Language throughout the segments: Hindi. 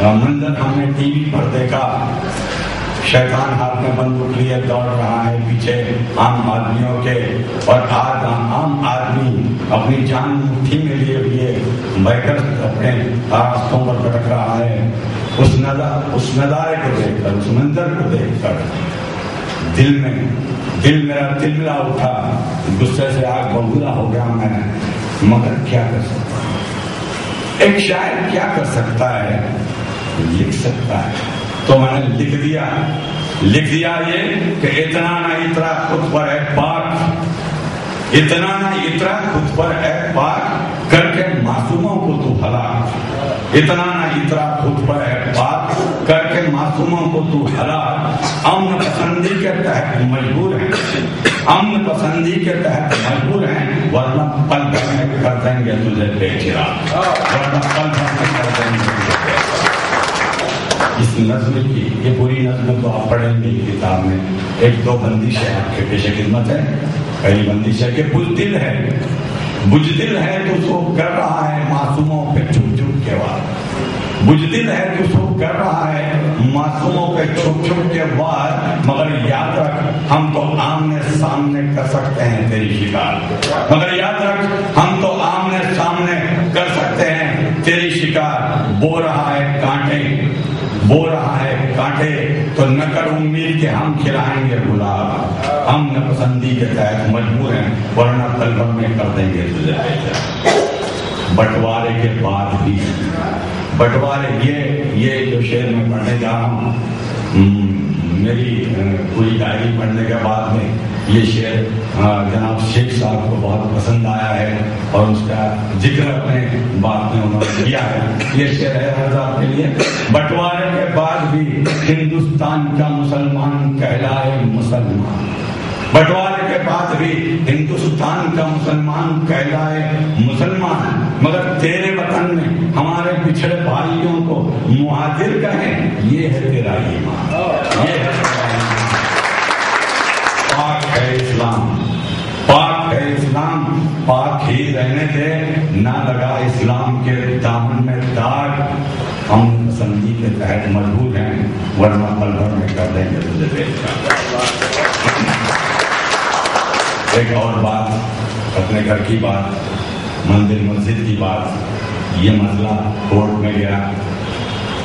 मंजर हमने टीवी पर देखा, शैतान हाथ में बंदूक लिए दौड़ रहा है पीछे आम आदमियों के, और आज आम आदमी अपनी जान मुट्ठी में लिए हुए बैठकर अपने रास्तों पर भटक रहा है। उस नजारे को देखकर, उस मंजर को देखकर दिल मेरा तिलमिला उठा, गुस्से से आग बबूला हो गया मैं। मगर क्या कर सकता है एक शायर, क्या कर सकता है, लिख सकता है। तो मैंने लिख दिया ये कि इतना ना इतरा खुद पर है पाक, इतना ना इतरा खुद पर है पाक, करके मासूमों को तू हलाक। इतना ना इतरा खुद पर है पाक, करके मासूमों को तू हलाक। अमन पसंदी के तहत मजबूर हैं, अमन पसंदी के तहत मजबूर हैं, वरना पल भर में कर देंगे तुझे बेचिरा, वरना पल भर में कर देंगे। इस नज्म की, ये पूरी नज्म तो आप पढ़ेंगे किताब में। एक दो बंदिश है आपके पेशे खिदमत है। पहली बंदिश है कि बुजदिल है तो सो कर रहा है मासूमों पे छुप छुप के वार। बुजदिल है तो सो कर रहा है मासूमों पे छुप छुप के वार, मगर याद रख हम तो आमने सामने कर सकते हैं तेरी शिकार। मगर याद रख हम तो आमने सामने कर सकते हैं तेरी शिकार। बो रहा है कांटे तो न कर उम्मीद कि हम खिलाएंगे गुलाब। हम न पसंदी के तहत मजबूर हैं, वरना पल भर में कर देंगे तुझे बेचा। बंटवारे के बाद भी ये जो शेर में पढ़ने जा रहा हूँ, मेरी पूरी डायरी पढ़ने के बाद में ये शेर जनाब शेख साहब को बहुत पसंद आया है और उसका जिक्र अपने बात में उन्होंने किया है। ये शेर है हर आपके लिए। बंटवारे के बाद भी हिंदुस्तान का मुसलमान कहलाए मुसलमान। बंटवारे के बाद भी हिंदुस्तान का मुसलमान कहलाए मुसलमान, मगर तेरे वतन में हमारे पिछड़े भाइयों को मुहाजिर कहें, ये है तेरा ईमान, ये है तेरा ईमान। पाक है इस्लाम, पाक ही रहने दे, ना लगा इस्लाम के दामन में दाग। हम पसंदी के तहत मजबूर हैं, वरना पल भर में कर देंगे तुझे बेचा। एक और बात, अपने घर की बात, मंदिर मस्जिद की बात। ये मसला कोर्ट में गया,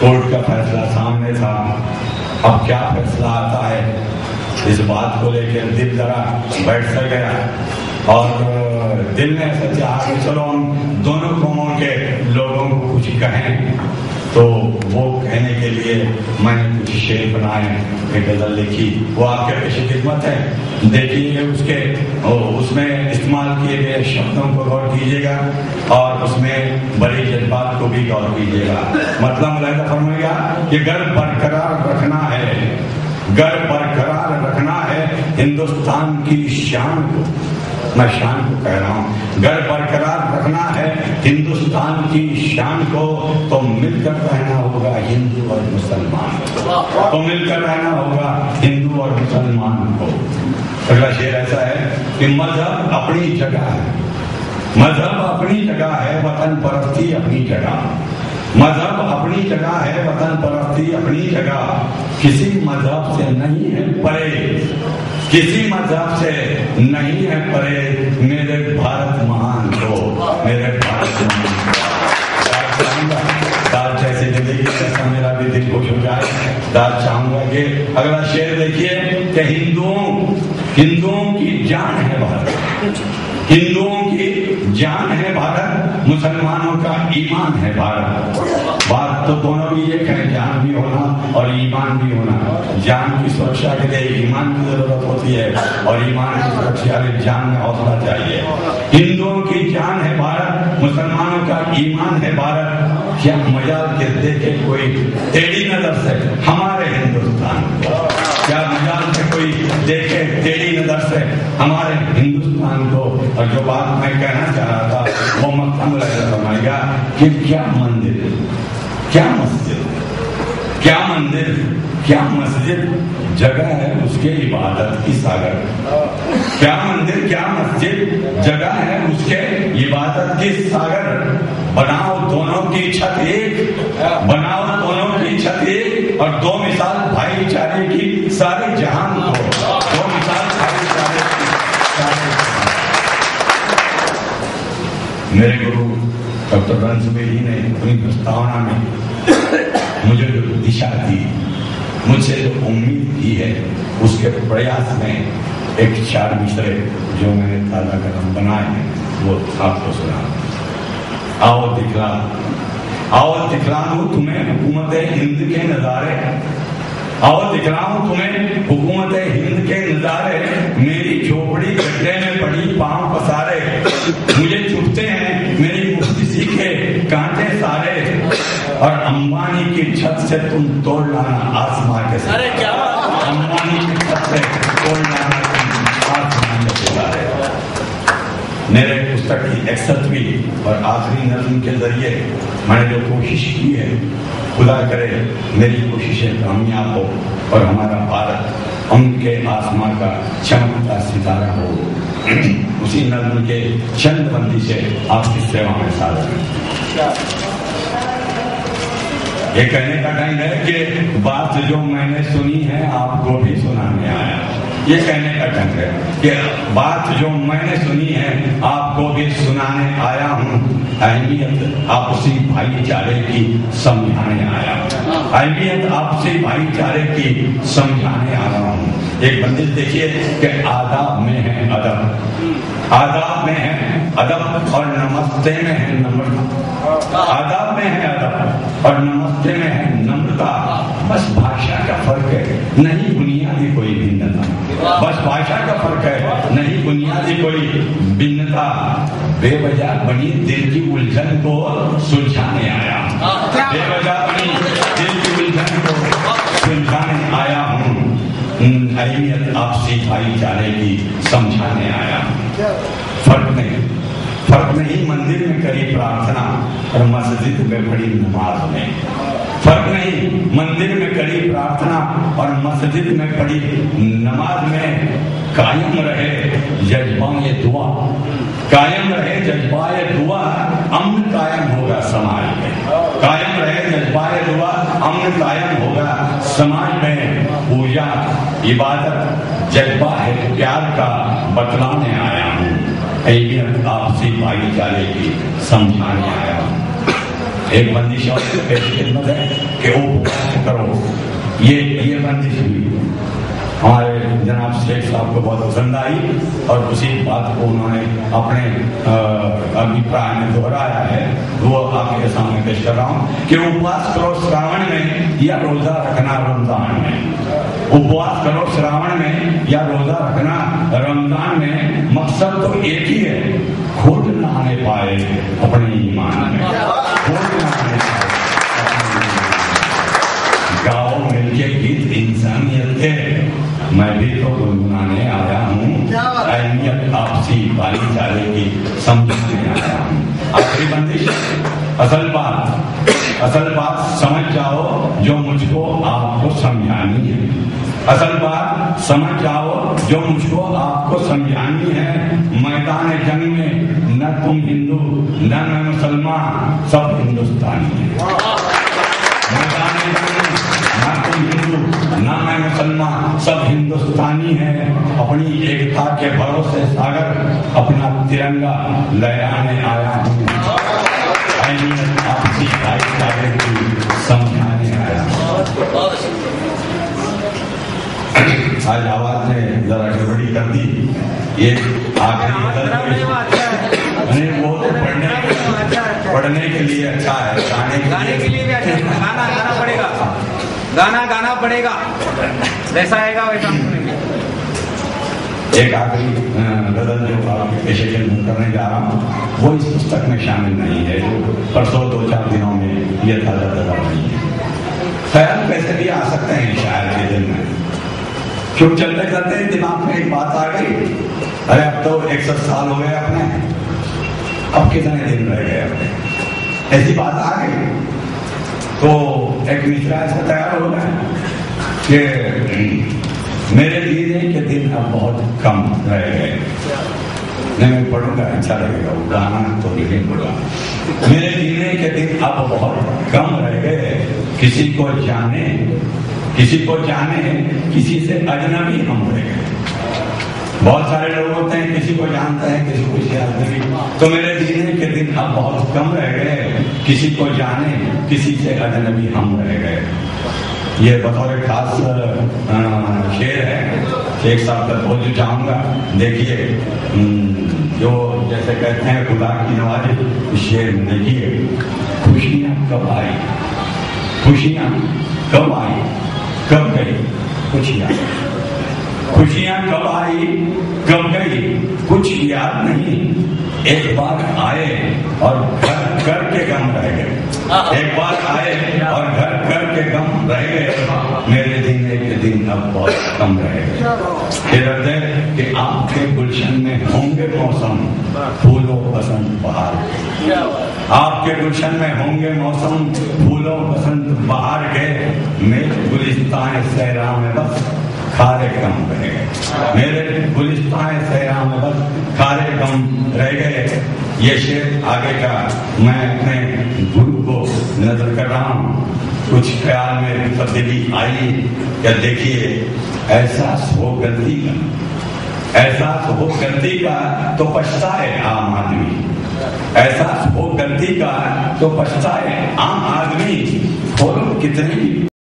कोर्ट का फैसला सामने था। अब क्या फैसला आता है, इस बात को लेकर दिल जरा बैठ सा गया और दिल ने ऐसा चाहा कि चलो हम दोनों कौमों के लोगों को कुछ कहें। तो वो कहने के लिए मैंने कुछ शेर बनाए, एक गजल लिखी, वो आपके पेशे खिदमत है। देखिए उसमें इस्तेमाल किए गए शब्दों को गौर कीजिएगा और उसमें बड़े जज्बात को भी गौर कीजिएगा। मतलब मुलाहिजा फरमाइएगा कि घर बरकरार रखना है हिंदुस्तान की शान को। मैं शान को कह रहा हूँ, घर बरकरार रखना है हिंदुस्तान की शान को, तो मिलकर रहना होगा हिंदू और मुसलमान, तो मिलकर रहना होगा हिंदू और मुसलमान को। अगला शेर ऐसा है कि मजहब अपनी जगह है, वतन परस्ती अपनी जगह। मजहब अपनी जगह है, वतन परस्ती अपनी जगह। किसी मजहब से नहीं है परे, मेरे भारत महान को, मेरे भारत महान। दाद जैसे जिंदगी जैसा मेरा भी दिल खुश हो जाए, दाद चाहूंगा कि अगला शेर देखिए कि हिंदुओं की जान है भारत, हिंदुओं की जान है भारत, मुसलमानों का ईमान है भारत। बात तो दोनों भी एक है, जान भी होना और ईमान भी होना। जान की सुरक्षा के लिए ईमान की जरूरत होती है और ईमान की सुरक्षा के लिए जान में हौसला चाहिए। हिंदुओं की जान है भारत, मुसलमानों का ईमान है भारत। क्या मजाल के देखे कोई टेढ़ी नजर से हमारे हिंदुस्तान को, क्या मजाल से कोई देखे टेढ़ी नजर से हमारे हिंदुस्तान को। और जो बात मैं कहना चाह रहा था वो मकसद फरमाएगा कि क्या मंदिर, क्या मस्जिद जगह है उसके इबादत की सागर। क्या मंदिर क्या मस्जिद जगह है उसके इबादत की सागर। बनाओ दोनों की छत एक, बनाओ दोनों और दो मिसाल भाईचारे की सारे जहान को, दो मिसाल भाईचारे की सारे जहान। मेरे गुरु डॉक्टर रणसुमेरी ने अपनी प्रस्तावना में मुझे जो दिशा दी, मुझसे जो उम्मीद की है, उसके प्रयास में एक 4 मिसरे जो मैंने ताजा कदम बनाए हैं वो आपको सुना। आओ दिखलाऊं तुम्हें हुकूमत हिंद के नजारे, आओ दिखलाऊं तुम्हें हुकूमत हिंद के नजारे, मेरी झोपड़ी गड्ढे में पड़ी पांव पसारे, मुझे छुपते हैं मेरी मुफ्ती के कांटे सारे, और अंबानी की छत से तुम तोड़ लाना आसमां के सितारे। अंबानी की छत से तोड़ लाना आसमां के सितारे। मेरे पुस्तक की 61वीं और आखिरी नज़्म के जरिए मैंने जो कोशिश की है, खुदा करे मेरी कोशिशें कामयाब हो और हमारा भारत उनके आसमां का चमकता सितारा हो। उसी नज़्म के चंद बंदी से आपकी सेवा में साझा है। ये कहने का टाइम है कि बात जो मैंने सुनी है आपको भी सुनाने आया। ये कहने का ढंग है कि बात जो मैंने सुनी है आपको भी सुनाने आया हूँ। अहमियत आपसी भाईचारे की समझाने आया हूँ। अहमियत आपसी भाईचारे की समझाने आया हूँ। एक बंदिश देखिए कि आदाब में है अदब, आदाब में है अदब और नमस्ते में है नम्रता। आदाब में है अदब और नमस्ते में है नम्रता। बस भाषा का फर्क है, नहीं बुनियादी कोई भिन्नता। बस भाषा का फर्क है, नहीं बुनियादी कोई भिन्नता। बेवजह बनी दिल की उलझन को सुलझाने आया, बेवजह बनी दिल की उलझन को सुलझाने आया हूँ। अहमियत आपसी भाईचारे की समझाने आया। फर्क नहीं मंदिर में करी प्रार्थना और मस्जिद में पढ़ी नमाज में। फर्क नहीं मंदिर में करी प्रार्थना और मस्जिद में पढ़ी नमाज में। कायम रहे जज्बाए दुआ, कायम रहे जज्बाए दुआ, अमन कायम होगा समाज में। कायम रहे जज्बाए दुआ, अमन कायम होगा समाज में। पूजा इबादत जज्बा है प्यार का बतलाने आया हूँ। अहमियत आपसी भाईचारे की समझाने आया हूँ। एक बंदिश और खिदमत है कि उपवास करो। ये बंदिश हुई हमारे जनाब शेख साहब को बहुत पसंद आई और उसी बात को उन्होंने अपने अभिप्राय में दोहराया है। वो आपके सामने पेश कर रहा हूँ कि उपवास करो श्रावण में या रोजा रखना रमजान में। उपवास करो श्रावण में या रोजा रखना रमजान में। मकसद तो एक ही है, खोट न आने पाए अपने ईमान में, खोट न आने पाए। गाओ मिलके गीत इंसानियत के, मैं भी तो गुनगुनाने आया हूँ। अहमियत आपसी भाईचारे की समझाने आया हूँ। आखिरी बंदिश, असल बात समझ जाओ जो मुझको आपको समझानी है। असल बात समझ जाओ जो मुझको आपको समझानी है। मैदान जंग में न तुम हिंदू न मैं मुसलमान, सब हिंदुस्तानी है। मैदान जंग में न तुम हिंदू न मैं मुसलमान, सब हिंदुस्तानी है। अपनी एकता के भरोसे सागर अपना तिरंगा लहराने आया हूँ। आपसी भाईचारे की समझाने आया। आज आवाज ने जरा गड़बड़ी कर दी। ये आखिरी वो तो पढ़ने के लिए अच्छा है, गाने के लिए भी अच्छा है। गाना पड़ेगा, गाना पड़ेगा, जैसा आएगा वैसा सुनेंगे। एक आखिरी गजल जो आपके पेशे के अंदर करने जा रहा हूँ वो इस पुस्तक में शामिल नहीं है, जो परसों 2-4 दिनों में ये ताजा नहीं है। ख्याल कैसे भी आ सकते हैं शायर के दिल में, क्यों चलते चलते दिमाग में एक बात आ गई, अरे अब तो 61 साल हो गए अपने, अब कितने दिन रह गए अपने, ऐसी बात आ गई। तो एक मिसरा ऐसा तैयार हो गया कि मेरे जीने के दिन अब बहुत कम रह गए। नहीं मैं पढ़ूंगा, अच्छा लगेगा, वो गाना तो नहीं पढ़ूंगा। मेरे जीने के दिन अब बहुत कम रह गए, किसी को जाने, किसी को जाने, किसी से अजनबी हम रह गए। बहुत सारे लोग होते हैं, किसी को जानते हैं, किसी को अजनबी। तो मेरे जीने के दिन अब बहुत कम रह गए, किसी को जाने, किसी से अजनबी हम रह गए। ये बतौर खास शेर है, शेख साहब तक बोल चाहूंगा। देखिए जो जैसे कहते हैं खुदा की नवाज़ी, शेर में देखिए, खुशियां कब आई, खुशियां कब आई, कब गई, कुछ याद। खुशियां कब आई, कब गई, कुछ याद नहीं। एक बार आए और घर घर के गम रह गए, एक बार आए और घर घर के गम रह गए। मेरे जीने के दिन अब बहुत कम रह गए। फिर कि आपके गुलशन में होंगे मौसम फूलों बसंत बहार, आपके गुलशन में होंगे मौसम फूलों बसंत बहार के। मेरे गुलिस्तान सहरा में बस खारे गम रह गए, मेरे गुलिस्तान सहरा में बस खारे गम रह गए। ये शेर आगे का मैं अपने गुरु को नजर कर रहा हूँ। कुछ ख्याल में तब्दीली आई क्या? देखिए, एहसास हो गलती का, एहसास हो गलती का तो पछताए आम आदमी, एहसास हो गलती का तो पछताए आम आदमी। और कितने